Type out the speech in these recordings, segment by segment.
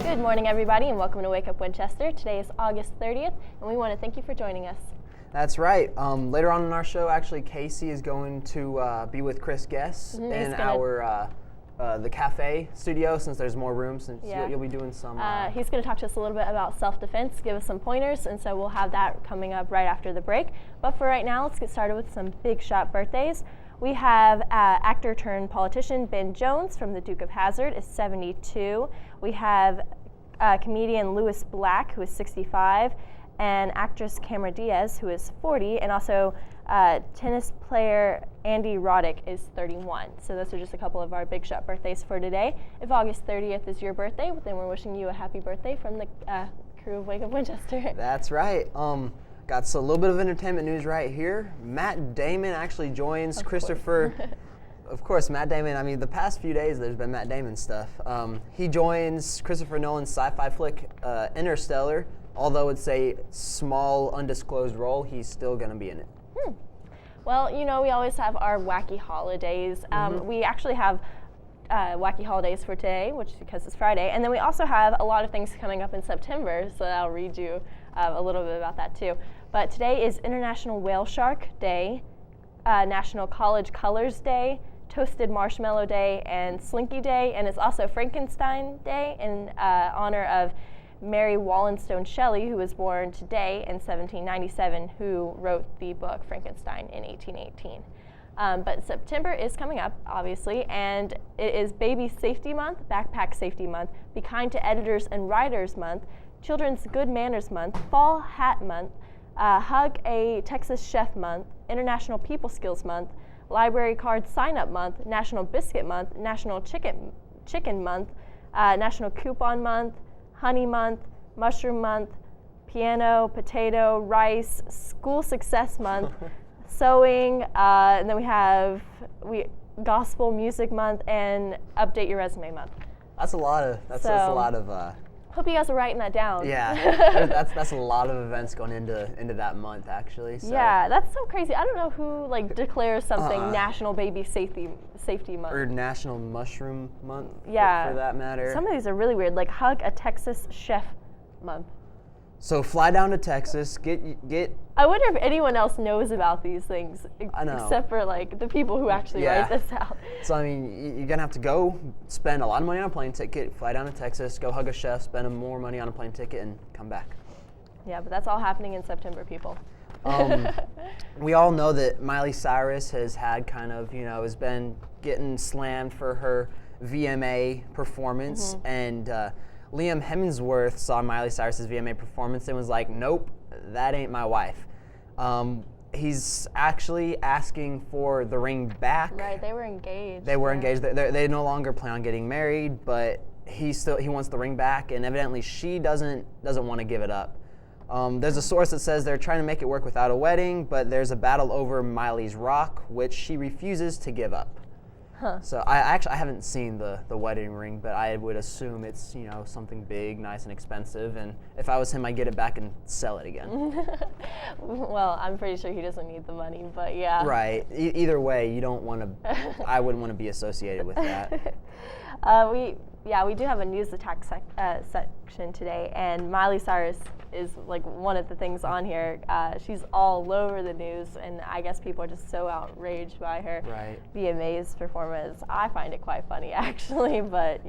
Good morning, everybody, and welcome to Wake Up Winchester. Today is August 30th, and we want to thank you for joining us. That's right. Later on in our show, actually, Casey is going to be with Chris Guess in our the cafe studio, since there's more room. Since you'll be doing some. He's going to talk to us a little bit about self-defense, give us some pointers, and so we'll have that coming up right after the break. But for right now, let's get started with some big shot birthdays. We have actor turned politician Ben Jones from The Duke of Hazzard is 72. We have comedian Louis Black, who is 65, and actress Cameron Diaz, who is 40, and also tennis player Andy Roddick is 31. So those are just a couple of our big shot birthdays for today. If August 30th is your birthday, then we're wishing you a happy birthday from the crew of Wake Up Winchester. That's right. Got a little bit of entertainment news right here. Matt Damon actually joins Christopher. Of course, Matt Damon. I mean, the past few days there's been Matt Damon stuff. He joins Christopher Nolan's sci-fi flick Interstellar. Although it's a small, undisclosed role, he's still going to be in it. Well, you know, we always have our wacky holidays. We actually have wacky holidays for today, because it's Friday, and then we also have a lot of things coming up in September, so I'll read you a little bit about that too. But today is International Whale Shark Day, National College Colors Day, Toasted Marshmallow Day, and Slinky Day, and it's also Frankenstein Day in honor of Mary Wollstonecraft Shelley, who was born today in 1797, who wrote the book Frankenstein in 1818. But September is coming up, obviously, and it is Baby Safety Month, Backpack Safety Month, Be Kind to Editors and Writers Month, Children's Good Manners Month, Fall Hat Month, Hug a Texas Chef Month, International People Skills Month, Library Card Sign Up Month, National Biscuit Month, National Chicken Month, National Coupon Month, Honey Month, Mushroom Month, Piano, Potato, Rice, School Success Month, Sewing, and then we have Gospel Music Month and Update Your Resume Month. That's a lot of. Hope you guys are writing that down. Yeah, that's a lot of events going into that month, actually. So. Yeah, that's so crazy. I don't know who declares something National Baby Safety Month or National Mushroom Month. Yeah, for that matter. Some of these are really weird, like Hug a Texas Chef Month. So fly down to Texas, get. I wonder if anyone else knows about these things, except for the people who actually write this out. So I mean, you're gonna have to go spend a lot of money on a plane ticket, fly down to Texas, go hug a chef, spend more money on a plane ticket, and come back. Yeah, but that's all happening in September, people. We all know that Miley Cyrus has had has been getting slammed for her VMA performance, and Liam Hemsworth saw Miley Cyrus's VMA performance and was like, nope, that ain't my wife. He's actually asking for the ring back. Right, they were engaged. They were engaged. They no longer plan on getting married, but he wants the ring back, and evidently she doesn't want to give it up. There's a source that says they're trying to make it work without a wedding, but there's a battle over Miley's rock, which she refuses to give up. So I haven't seen the wedding ring, but I would assume it's something big, nice, and expensive. And if I was him, I'd get it back and sell it again. Well, I'm pretty sure he doesn't need the money, but yeah. Right. Either way, you don't want to. I wouldn't want to be associated with that. We do have a news attack section today, and Miley Cyrus is one of the things on here. She's all over the news, and I guess people are just so outraged by her VMA's performance. I find it quite funny, actually, but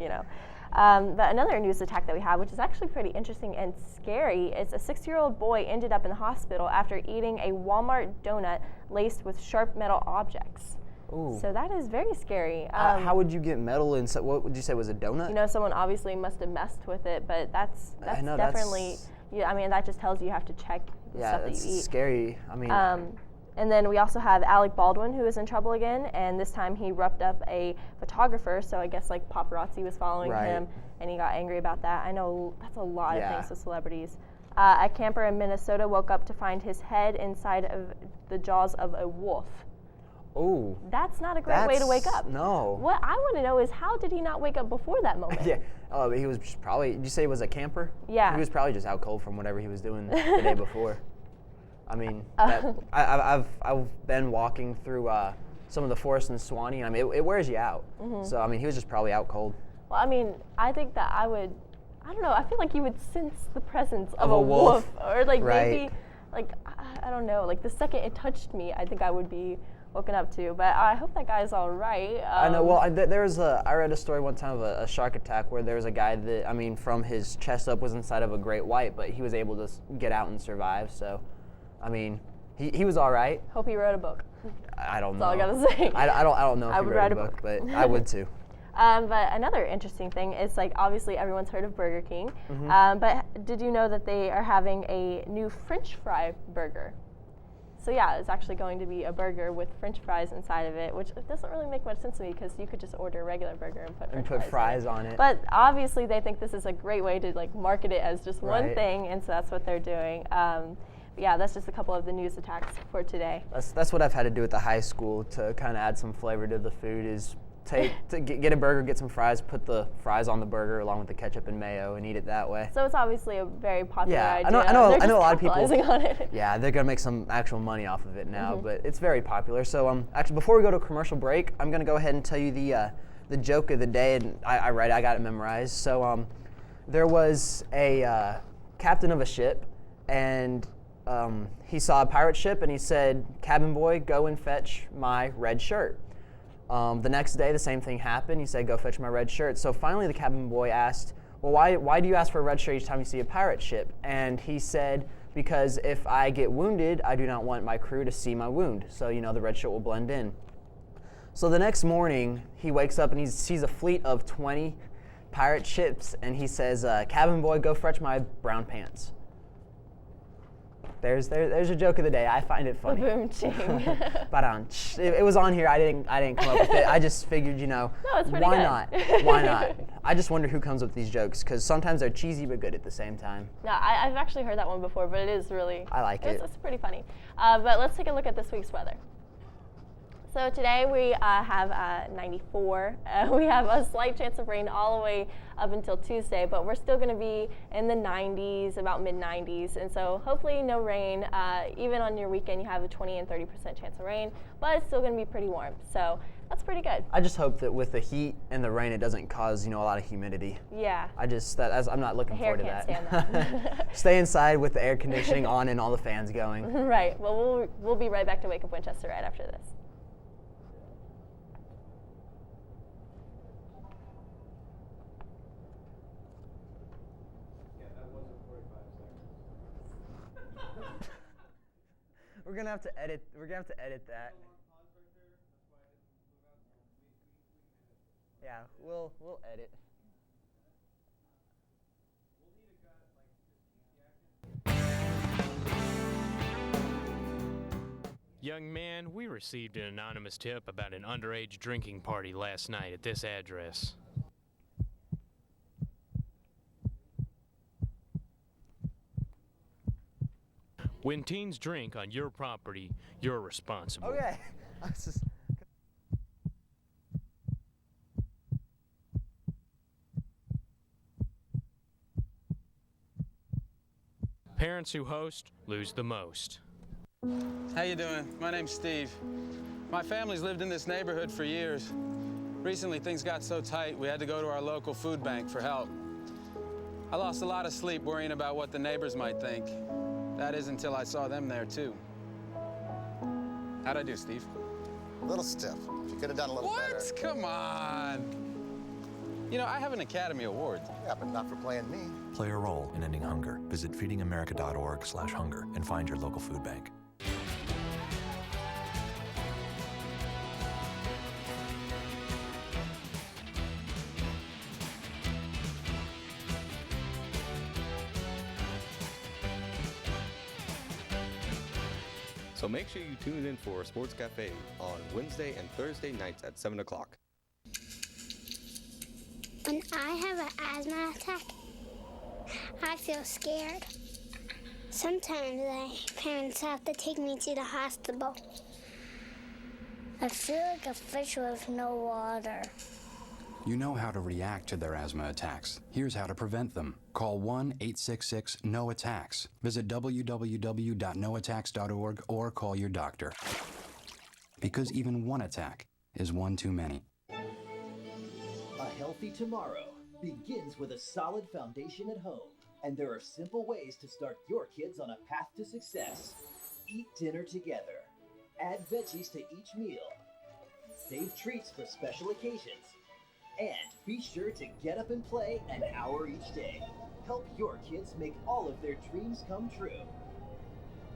But another news attack that we have, which is actually pretty interesting and scary, is a 6-year-old boy ended up in the hospital after eating a Walmart donut laced with sharp metal objects. Ooh. So that is very scary. How would you get metal in? What would you say was a donut? Someone obviously must have messed with it, but that's definitely. That just tells you have to check the stuff that you eat. Yeah, it's scary. And then we also have Alec Baldwin, who is in trouble again, and this time he roughed up a photographer, so I guess paparazzi was following him, and he got angry about that. I know that's a lot of things with celebrities. A camper in Minnesota woke up to find his head inside of the jaws of a wolf. Oh. That's not a great way to wake up. No. What I want to know is, how did he not wake up before that moment? Yeah. Oh, he was just probably, did you say he was a camper? Yeah. He was probably just out cold from whatever he was doing the day before. I've been walking through some of the forest in Swanee. It wears you out. Mm-hmm. So, he was just probably out cold. Well, I think that I I don't know. I feel like you would sense the presence of a a wolf. or like Right. maybe, like I don't know. Like the second it touched me, I think I would be woken up to. But I hope that guy's all right. I know. Well, I read a story one time of a shark attack where there was a guy that, I mean, from his chest up was inside of a great white, but he was able to get out and survive. So, I mean, he was all right. Hope he wrote a book. I don't That's know. all I gotta say. I don't know if I he would wrote write a a book, book. but I would too. But another interesting thing is, like, obviously everyone's heard of Burger King, but did you know that they are having a new French fry burger? So yeah, it's actually going to be a burger with French fries inside of it, which doesn't really make much sense to me because you could just order a regular burger and put fries on it. But obviously they think this is a great way to like market it as just one Right. thing, and so that's what they're doing. Yeah, that's just a couple of the news attacks for today. That's what I've had to do at the high school to kind of add some flavor to the food is get a burger, get some fries, put the fries on the burger along with the ketchup and mayo and eat it that way. So it's obviously a very popular idea. I know They're I know just a lot of people. capitalizing on it. Yeah, they're gonna make some actual money off of it now, but it's very popular. So actually, before we go to a commercial break, I'm gonna go ahead and tell you the joke of the day, and I got it memorized. So there was a captain of a ship, and he saw a pirate ship, and he said, "Cabin boy, go and fetch my red shirt." The next day, the same thing happened. He said, "Go fetch my red shirt." So finally, the cabin boy asked, "Well, why do you ask for a red shirt each time you see a pirate ship?" And he said, "Because if I get wounded, I do not want my crew to see my wound. So, the red shirt will blend in." So the next morning, he wakes up and he sees a fleet of 20 pirate ships, and he says, "Cabin boy, go fetch my brown pants." There's a joke of the day. I find it funny. Boom ching. But it was on here. I didn't come up with it. I just figured, No, it's pretty why good. not? Why not? I just wonder who comes up with these jokes because sometimes they're cheesy but good at the same time. No, I've actually heard that one before, but it is really. I like it. It's pretty funny. But let's take a look at this week's weather. So today we have 94. We have a slight chance of rain all the way up until Tuesday, but we're still going to be in the 90s, about mid-90s, and so hopefully no rain. Even on your weekend, you have a 20 and 30% chance of rain, but it's still going to be pretty warm, so that's pretty good. I just hope that with the heat and the rain, it doesn't cause a lot of humidity. Yeah. I'm not looking forward to Hair that. can't stand that. Stay inside with the air conditioning on and all the fans going. Right. Well, we'll be right back to Wake Up Winchester right after this. We're gonna have to edit that. Yeah, we'll edit. Young man, we received an anonymous tip about an underage drinking party last night at this address. When teens drink on your property, you're responsible. Okay. I was just... Parents who host lose the most. How you doing? My name's Steve. My family's lived in this neighborhood for years. Recently, things got so tight, we had to go to our local food bank for help. I lost a lot of sleep worrying about what the neighbors might think. That is until I saw them there, too. How'd I do, Steve? A little stiff. You could have done a little better. What? Come on. I have an Academy Award. Yeah, but not for playing me. Play a role in ending hunger. Visit feedingamerica.org/hunger and find your local food bank. So make sure you tune in for Sports Cafe on Wednesday and Thursday nights at 7 o'clock. When I have an asthma attack, I feel scared. Sometimes my parents have to take me to the hospital. I feel like a fish with no water. You know how to react to their asthma attacks. Here's how to prevent them. Call 1-866-NO-ATTACKS. Visit www.noattacks.org or call your doctor. Because even one attack is one too many. A healthy tomorrow begins with a solid foundation at home, and there are simple ways to start your kids on a path to success. Eat dinner together. Add veggies to each meal. Save treats for special occasions. And be sure to get up and play an hour each day. Help your kids make all of their dreams come true.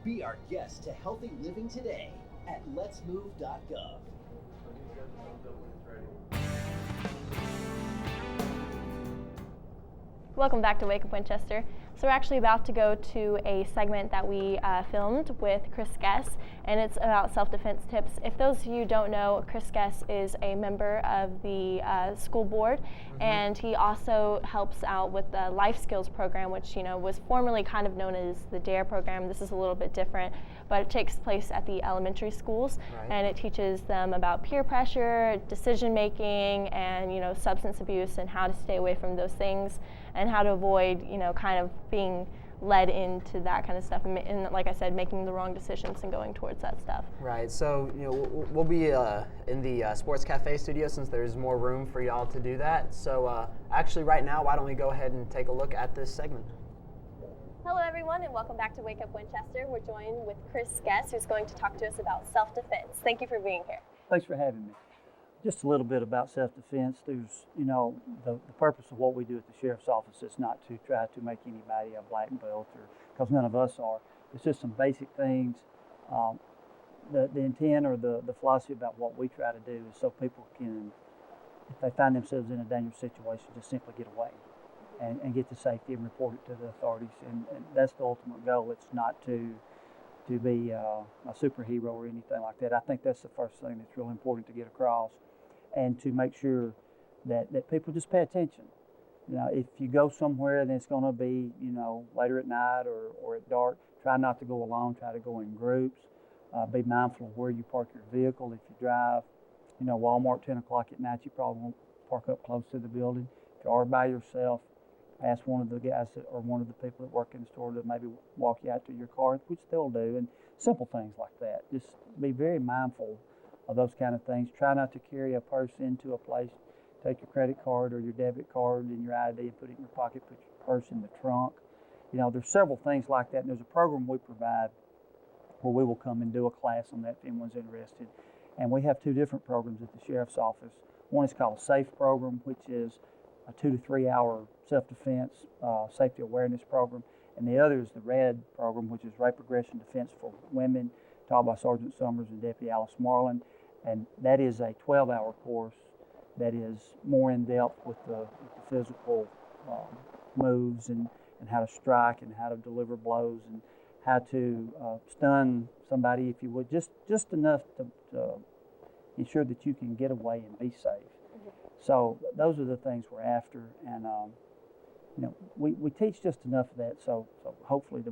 Be our guest to healthy living today at letsmove.gov. Welcome back to Wake Up Winchester. So we're actually about to go to a segment that we filmed with Chris Guess, and it's about self-defense tips. If those of you don't know, Chris Guess is a member of the school board, and he also helps out with the Life Skills program, which was formerly kind of known as the DARE program. This is a little bit different, but it takes place at the elementary schools, and it teaches them about peer pressure, decision making, and substance abuse, and how to stay away from those things, and how to avoid kind of being led into that kind of stuff, and like I said, making the wrong decisions and going towards that stuff. Right. So we'll be in the Sports Cafe studio since there's more room for y'all to do that. So actually, right now, why don't we go ahead and take a look at this segment? Hello, everyone, and welcome back to Wake Up Winchester. We're joined with Chris Guess, who's going to talk to us about self-defense. Thank you for being here. Thanks for having me. Just a little bit about self-defense. There's, the purpose of what we do at the Sheriff's Office is not to try to make anybody a black belt, or because none of us are. It's just some basic things. The intent or the philosophy about what we try to do is so people can, if they find themselves in a dangerous situation, just simply get away and get to safety and report it to the authorities. And that's the ultimate goal. It's not to be a superhero or anything like that. I think that's the first thing that's really important to get across, and to make sure that people just pay attention. If you go somewhere and it's going to be, later at night or at dark, try not to go alone, try to go in groups. Be mindful of where you park your vehicle. If you drive, Walmart 10 o'clock at night, you probably won't park up close to the building. If you are by yourself, ask one of the guys or one of the people that work in the store to maybe walk you out to your car, which they'll do, and simple things like that. Just be very mindful of those kind of things. Try not to carry a purse into a place. Take your credit card or your debit card and your ID and put it in your pocket. Put your purse in the trunk. There's several things like that, and there's a program we provide where we will come and do a class on that if anyone's interested. And we have two different programs at the Sheriff's Office. One is called a SAFE program, which is a 2 to 3 hour self-defense safety awareness program, and the other is the RED program, which is Rape Aggression Defense for Women, taught by Sergeant Summers and Deputy Alice Marlin, and that is a 12-hour course that is more in depth with the physical moves and how to strike and how to deliver blows and how to stun somebody, if you would, just enough to ensure that you can get away and be safe. So those are the things we're after, and we teach just enough of that, so hopefully to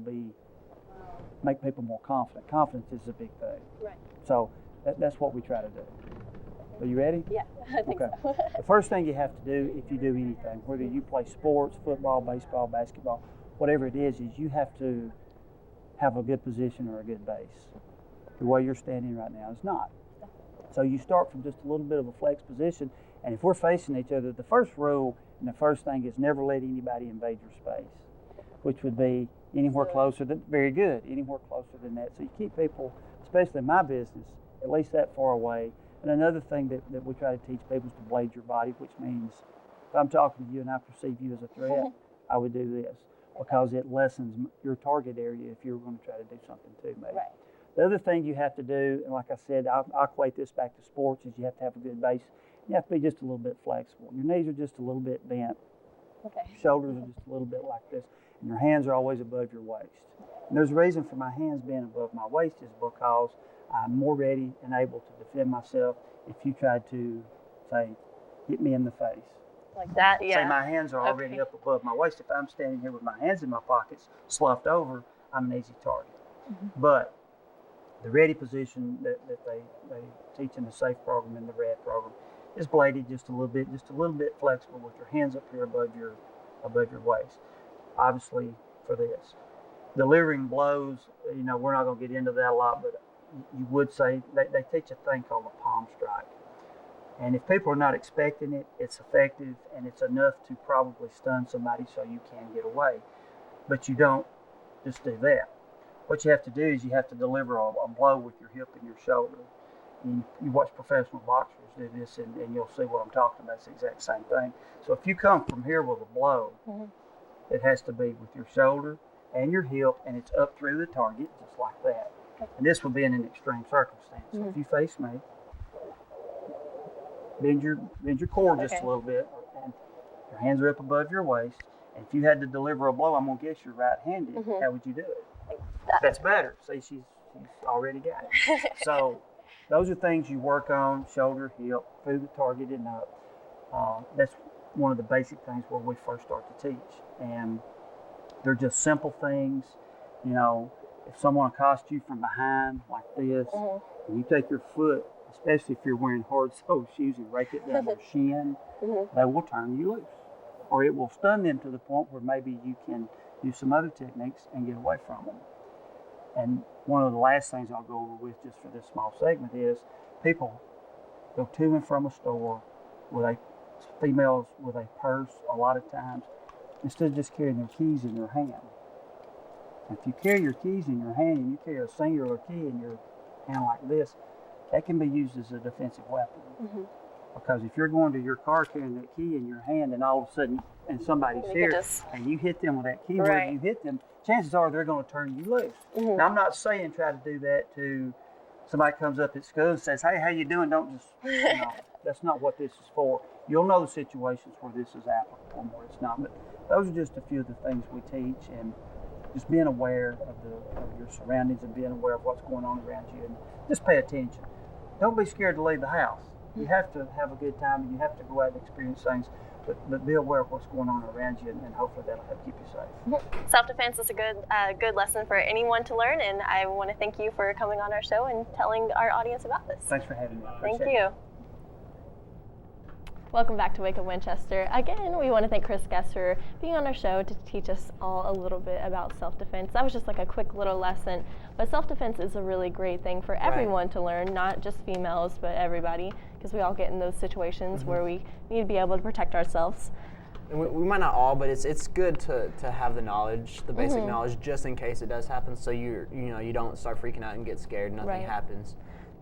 make people more confident. Confidence is a big thing. Right. So that's what we try to do. Are you ready? Yeah, I think so. The first thing you have to do if you do anything, whether you play sports, football, baseball, basketball, whatever it is you have to have a good position or a good base. The way you're standing right now is not. So you start from just a little bit of a flex position, and if we're facing each other, the first rule and the first thing is never let anybody invade your space, which would be anywhere closer than, very good, anywhere closer than that. So you keep people, especially in my business, at least that far away. And another thing that we try to teach people is to blade your body, which means if I'm talking to you and I perceive you as a threat, I would do this, because it lessens your target area if you're going to try to do something to me. Right. The other thing you have to do, and like I said, I'll equate this back to sports, is you have to have a good base. You have to be just a little bit flexible. Your knees are just a little bit bent. Okay. Your shoulders are just a little bit like this, and your hands are always above your waist. And there's a reason for my hands being above my waist is because I'm more ready and able to defend myself if you tried to, say, hit me in the face. Like that, yeah. Say my hands are already up above my waist. If I'm standing here with my hands in my pockets, sloughed over, I'm an easy target. But the ready position that they teach in the SAFE program and the RED program is bladed just a little bit flexible with your hands up here above your waist. Obviously, for this. Delivering blows, we're not going to get into that a lot, but you would say they teach a thing called a palm strike. And if people are not expecting it, it's effective and it's enough to probably stun somebody so you can get away. But you don't just do that. What you have to do is you have to deliver a blow with your hip and your shoulder. And you watch professional boxers do this, and you'll see what I'm talking about. It's the exact same thing. So if you come from here with a blow, it has to be with your shoulder and your hip, and it's up through the target, just like that. And this will be in an extreme circumstance. So if you face me, bend your core just a little bit, and your hands are up above your waist. And if you had to deliver a blow, I'm gonna guess you're right-handed. How would you do it? That's better. See, she's already got it. So those are things you work on: shoulder, hip, through the target, and up. That's one of the basic things where we first start to teach, and they're just simple things. You know, if someone accosts you from behind like this, and you take your foot, especially if you're wearing hard-soled shoes, and rake it down their shin, they will turn you loose. Or it will stun them to the point where maybe you can use some other techniques and get away from them. And one of the last things I'll go over with just for this small segment is people go to and from a store with females with a purse a lot of times, instead of just carrying their keys in their hand. If you carry your keys in your hand and you carry a singular key in your hand like this, that can be used as a defensive weapon. Because if you're going to your car carrying that key in your hand and all of a sudden somebody's here and you hit them with that key where you hit them, chances are they're going to turn you loose. Now, I'm not saying try to do that to somebody comes up at school and says, hey, how you doing? Don't just, that's not what this is for. You'll know the situations where this is applicable and where it's not. But those are just a few of the things we teach, and just being aware of your surroundings and being aware of what's going on around you, and just pay attention. Don't be scared to leave the house. You have to have a good time, and you have to go out and experience things, but be aware of what's going on around you, and hopefully that'll help keep you safe. Self-defense is a good lesson for anyone to learn, and I want to thank you for coming on our show and telling our audience about this. Thanks for having me. Thank you. Welcome back to Wake Up Winchester. Again, we want to thank Chris Guest for being on our show to teach us all a little bit about self-defense. That was just like a quick little lesson, but self-defense is a really great thing for everyone to learn, not just females, but everybody, because we all get in those situations where we need to be able to protect ourselves. And we might not all, but it's good to have the knowledge, the basic knowledge, just in case it does happen, so you don't start freaking out and get scared. Nothing happens.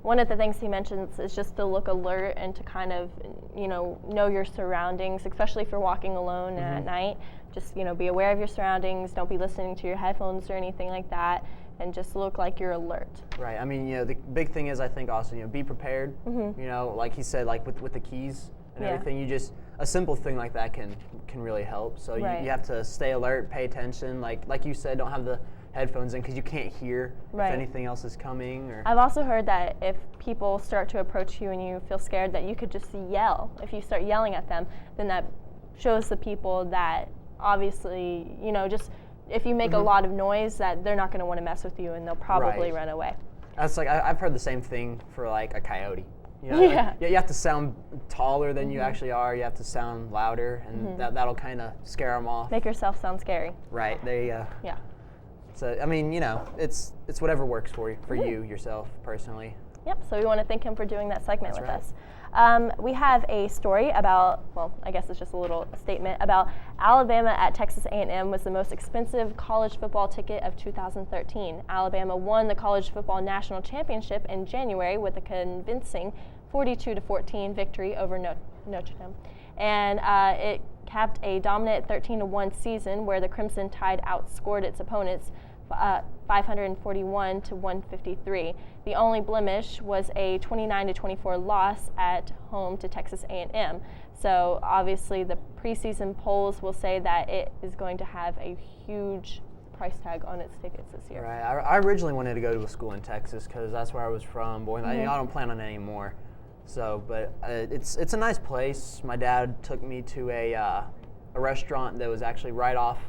One of the things he mentions is just to look alert and to kind of, know your surroundings, especially if you're walking alone at night. Just, be aware of your surroundings. Don't be listening to your headphones or anything like that, and just look like you're alert. Right. I mean, the big thing is, I think also, be prepared. Like he said, like with the keys and everything, a simple thing like that can really help. So you have to stay alert, pay attention. Like you said, don't have the headphones in because you can't hear if anything else is coming. Or I've also heard that if people start to approach you and you feel scared, that you could just yell. If you start yelling at them, then that shows the people that obviously, just if you make a lot of noise, that they're not going to want to mess with you and they'll probably run away. That's like I've heard the same thing for like a coyote. You have to sound taller than you actually are. You have to sound louder, and that'll kind of scare them off. Make yourself sound scary. Right. So, I mean, it's whatever works for you, yourself, personally. Yep, so we want to thank him for doing that segment with us. We have a story about, I guess it's just a little statement about Alabama at Texas A&M was the most expensive college football ticket of 2013. Alabama won the college football national championship in January with a convincing 42-14 victory over Notre Dame. And it capped a dominant 13-1 season where the Crimson Tide outscored its opponents 541-153. The only blemish was a 29-24 loss at home to Texas A&M. So obviously the preseason polls will say that it is going to have a huge price tag on its tickets this year. Right. I originally wanted to go to a school in Texas because that's where I was from. Boy, I don't plan on it anymore. So, but it's a nice place. My dad took me to a restaurant that was actually right off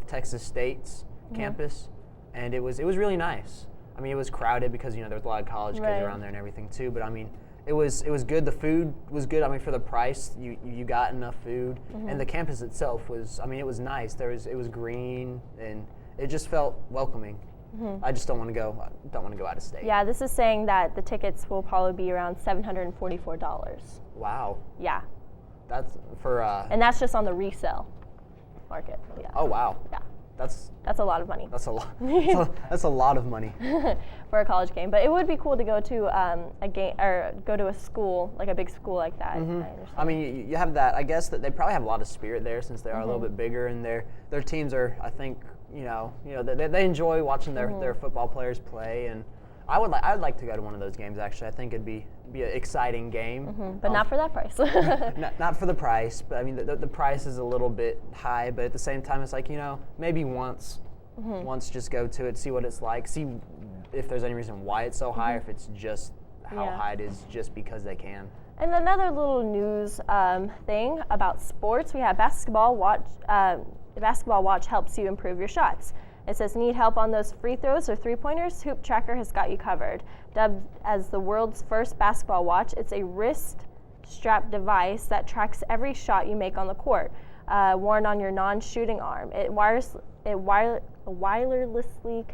Texas State's campus, and it was really nice. I mean, it was crowded because there was a lot of college kids around there and everything too. But I mean, it was good. The food was good. I mean, for the price, you got enough food, and the campus itself was. I mean, it was nice. It was green, and it just felt welcoming. I just don't want to go. Don't want to go out of state. Yeah, this is saying that the tickets will probably be around $744. Wow. Yeah. That's for. And that's just on the resale market. Yeah. Oh wow. Yeah. That's a lot of money. That's a lot. That's a lot of money for a college game. But it would be cool to go to a game or go to a school, like a big school like that. I mean, you have that. I guess that they probably have a lot of spirit there since they are a little bit bigger, and their teams are. I think they enjoy watching their football players play, and I'd like to go to one of those games. Actually, I think it'd be an exciting game. But not for that price. not for the price, but I mean the price is a little bit high. But at the same time, it's like maybe once just go to it, see what it's like, see if there's any reason why it's so high, or if it's just how high it is just because they can. And another little news thing about sports, we have Basketball Watch. Basketball Watch helps you improve your shots. It says, need help on those free throws or three-pointers? Hoop Tracker has got you covered. Dubbed as the world's first basketball watch, it's a wrist-strap device that tracks every shot you make on the court, worn on your non-shooting arm. It wirelessly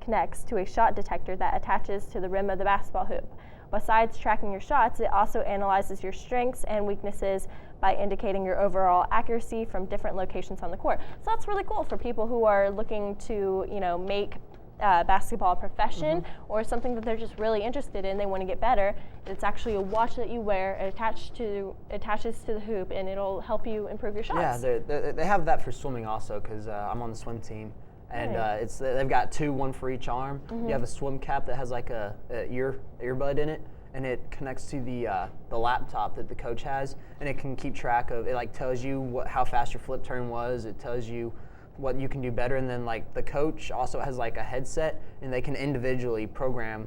connects to a shot detector that attaches to the rim of the basketball hoop. Besides tracking your shots, it also analyzes your strengths and weaknesses by indicating your overall accuracy from different locations on the court. So that's really cool for people who are looking to, make basketball a profession or something that they're just really interested in. They want to get better. It's actually a watch that you wear. It attaches to the hoop, and it'll help you improve your shots. Yeah, they have that for swimming also, because I'm on the swim team. And they've got one for each arm. You have a swim cap that has like a earbud in it, and it connects to the laptop that the coach has, and it can keep track of. It like tells you how fast your flip turn was. It tells you what you can do better, and then like the coach also has like a headset, and they can individually program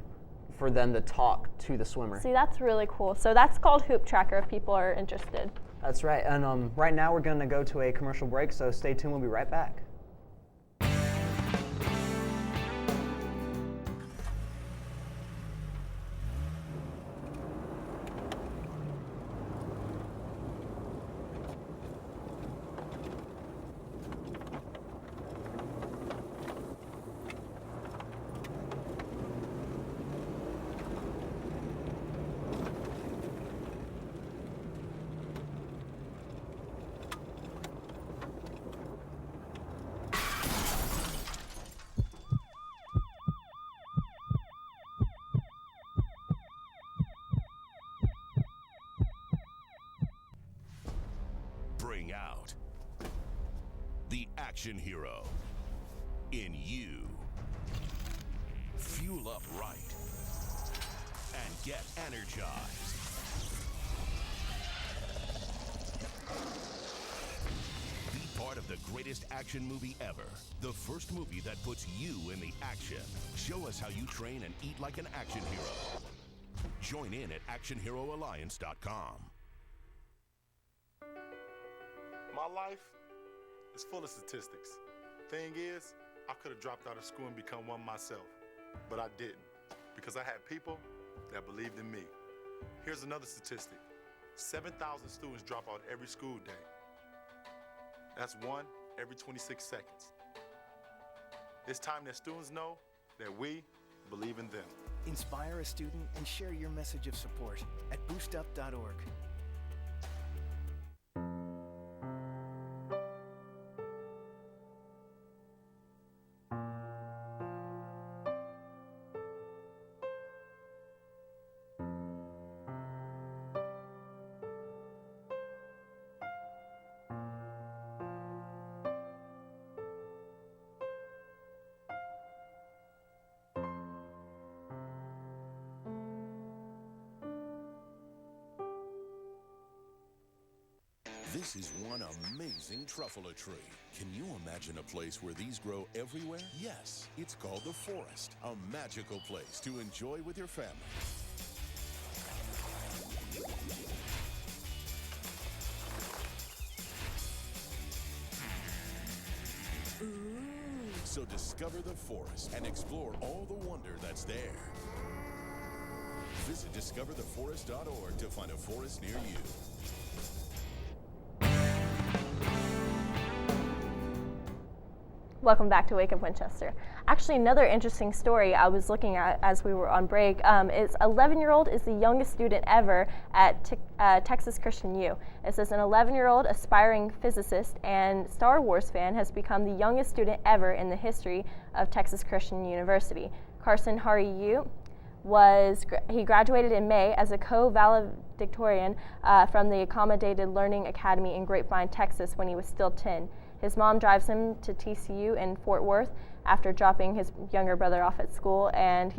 for them to talk to the swimmer. See, that's really cool. So that's called Hoop Tracker if people are interested. That's right. And right now we're going to go to a commercial break, so stay tuned. We'll be right back. Bring out the action hero in you. Fuel up right and get energized. Be part of the greatest action movie ever. The first movie that puts you in the action. Show us how you train and eat like an action hero. Join in at actionheroalliance.com. My life is full of statistics. Thing is, I could have dropped out of school and become one myself, but I didn't, because I had people that believed in me. Here's another statistic. 7,000 students drop out every school day. That's one every 26 seconds. It's time that students know that we believe in them. Inspire a student and share your message of support at boostup.org. This is one amazing truffula tree. Can you imagine a place where these grow everywhere? Yes, it's called the forest, a magical place to enjoy with your family. So discover the forest and explore all the wonder that's there. Visit discovertheforest.org to find a forest near you. Welcome back to Wake Up Winchester. Actually, another interesting story I was looking at as we were on break is 11-year-old is the youngest student ever at Texas Christian U. It says an 11-year-old aspiring physicist and Star Wars fan has become the youngest student ever in the history of Texas Christian University. Carson Hari Yu he graduated in May as a co-valedictorian from the Accommodated Learning Academy in Grapevine, Texas when he was still 10. His mom drives him to TCU in Fort Worth after dropping his younger brother off at school, and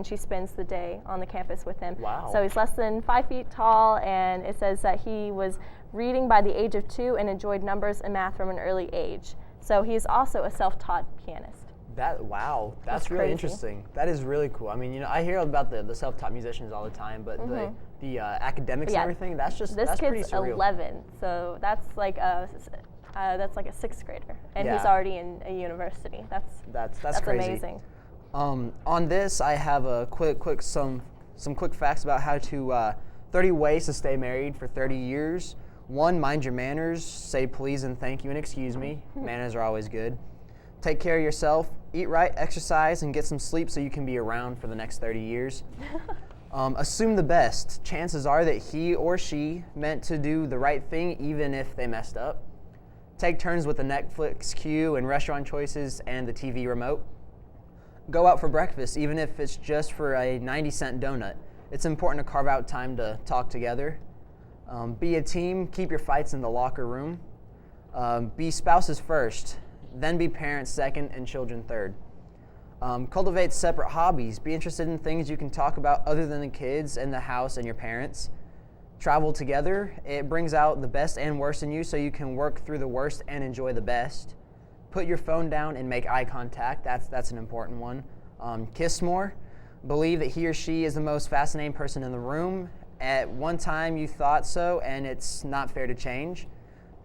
she spends the day on the campus with him. Wow. So he's less than 5 feet tall, and it says that he was reading by the age of 2 and enjoyed numbers and math from an early age. So he's also a self-taught pianist. Wow, that's really crazy. Interesting. That is really cool. I mean, you know, I hear about the self-taught musicians all the time, but the academics and everything, that's pretty surreal. This kid's 11, so that's like a 6th grader, and he's already in a university. That's crazy. Amazing. On this, I have some quick facts about how to 30 ways to stay married for 30 years. 1, mind your manners. Say please and thank you and excuse me. Manners are always good. Take care of yourself. Eat right, exercise, and get some sleep so you can be around for the next 30 years. Assume the best. Chances are that he or she meant to do the right thing even if they messed up. Take turns with the Netflix queue and restaurant choices and the TV remote. Go out for breakfast, even if it's just for a 90-cent donut. It's important to carve out time to talk together. Be a team. Keep your fights in the locker room. Be spouses first, then be parents second, and children third. Cultivate separate hobbies. Be interested in things you can talk about other than the kids and the house and your parents. Travel together. It brings out the best and worst in you so you can work through the worst and enjoy the best. Put your phone down and make eye contact. That's an important one. Kiss more. Believe that he or she is the most fascinating person in the room. At one time you thought so, and it's not fair to change.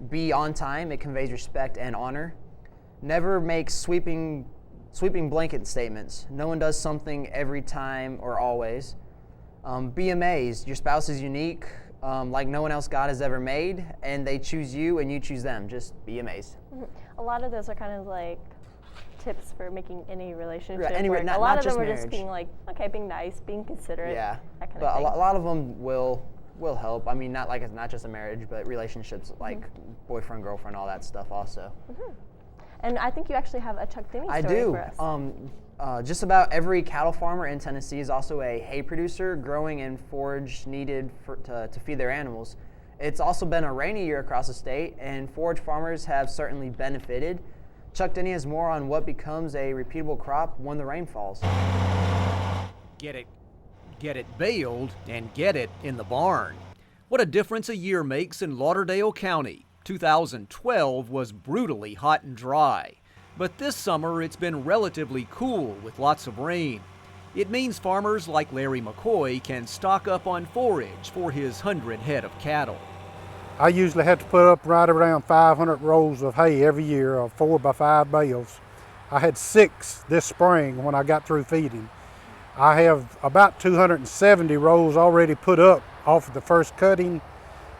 Be on time. It conveys respect and honor. Never make sweeping blanket statements. No one does something every time or always. Be amazed. Your spouse is unique, like no one else God has ever made, and they choose you and you choose them. Just be amazed. A lot of those are kind of like tips for making any relationship Right, work. not a lot of just them are marriage. just being like, okay, being nice, being considerate, Yeah, that kind but of thing. a lot of them will help. I mean, not just a marriage, but relationships like boyfriend, girlfriend, all that stuff also. And I think you actually have a Chuck Denny story for us. Just about every cattle farmer in Tennessee is also a hay producer, growing and forage needed to feed their animals. It's also been a rainy year across the state, and forage farmers have certainly benefited. Chuck Denny has more on what becomes a repeatable crop when the rain falls. Get it baled, and get it in the barn. What a difference a year makes in Lauderdale County. 2012 was brutally hot and dry. But this summer it's been relatively cool with lots of rain. It means farmers like Larry McCoy can stock up on forage for his 100 head of cattle. I usually have to put up right around 500 rolls of hay every year, of 4x5 bales. I had 6 this spring when I got through feeding. I have about 270 rolls already put up off of the first cutting,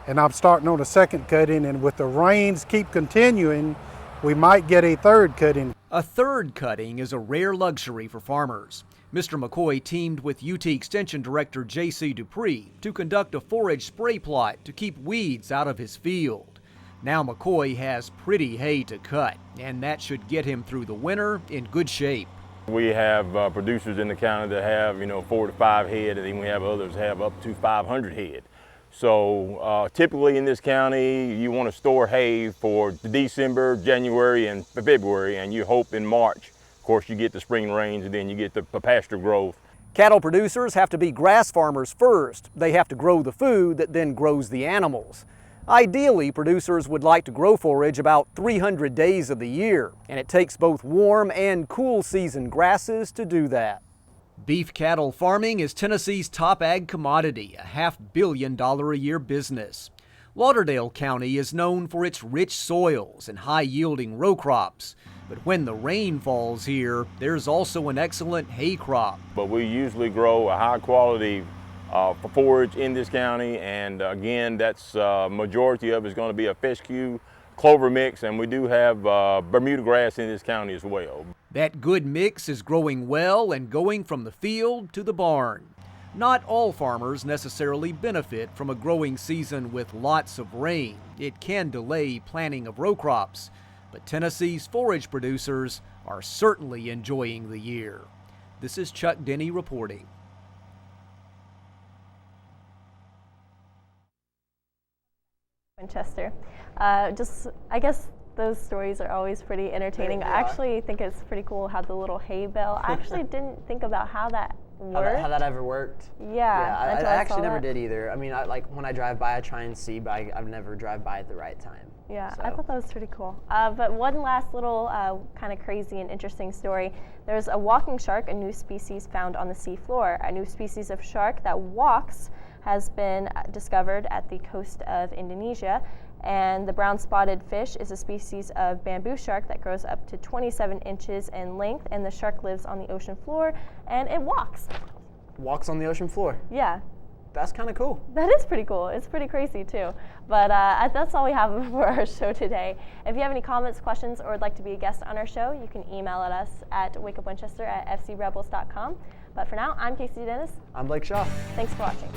and I'm starting on the second cutting, and with the rains keep continuing, we might get a third cutting. A third cutting is a rare luxury for farmers. Mr. McCoy teamed with UT Extension Director J.C. Dupree to conduct a forage spray plot to keep weeds out of his field. Now McCoy has pretty hay to cut, and that should get him through the winter in good shape. We have producers in the county that have, 4 to 5 head, and then we have others that have up to 500 head. So typically in this county, you want to store hay for December, January, and February, and you hope in March, of course, you get the spring rains, and then you get the pasture growth. Cattle producers have to be grass farmers first. They have to grow the food that then grows the animals. Ideally, producers would like to grow forage about 300 days of the year, and it takes both warm and cool season grasses to do that. Beef cattle farming is Tennessee's top ag commodity, a $500 million a year business. Lauderdale County is known for its rich soils and high-yielding row crops. But when the rain falls here, there's also an excellent hay crop. But we usually grow a high-quality forage in this county, and again, that's majority of it is going to be a fescue clover mix, and we do have Bermuda grass in this county as well. That good mix is growing well and going from the field to the barn. Not all farmers necessarily benefit from a growing season with lots of rain. It can delay planting of row crops, but Tennessee's forage producers are certainly enjoying the year. This is Chuck Denny reporting. Winchester. I guess those stories are always pretty entertaining. I actually think it's pretty cool how the little hay bale, I actually didn't think about how that worked. How that ever worked? Yeah. I actually never did either. I mean, when I drive by, I try and see, but I never drive by at the right time. Yeah, so. I thought that was pretty cool. But one last little kind of crazy and interesting story. There's a walking shark, a new species found on the seafloor. A new species of shark that walks has been discovered at the coast of Indonesia. And the brown spotted fish is a species of bamboo shark that grows up to 27 inches in length, and the shark lives on the ocean floor, and it walks. Walks on the ocean floor? Yeah. That's kind of cool. That is pretty cool. It's pretty crazy too. But that's all we have for our show today. If you have any comments, questions, or would like to be a guest on our show, you can email at us at wakeupwinchester@fcrebels.com. But for now, I'm Casey Dennis. I'm Blake Shaw. Thanks for watching.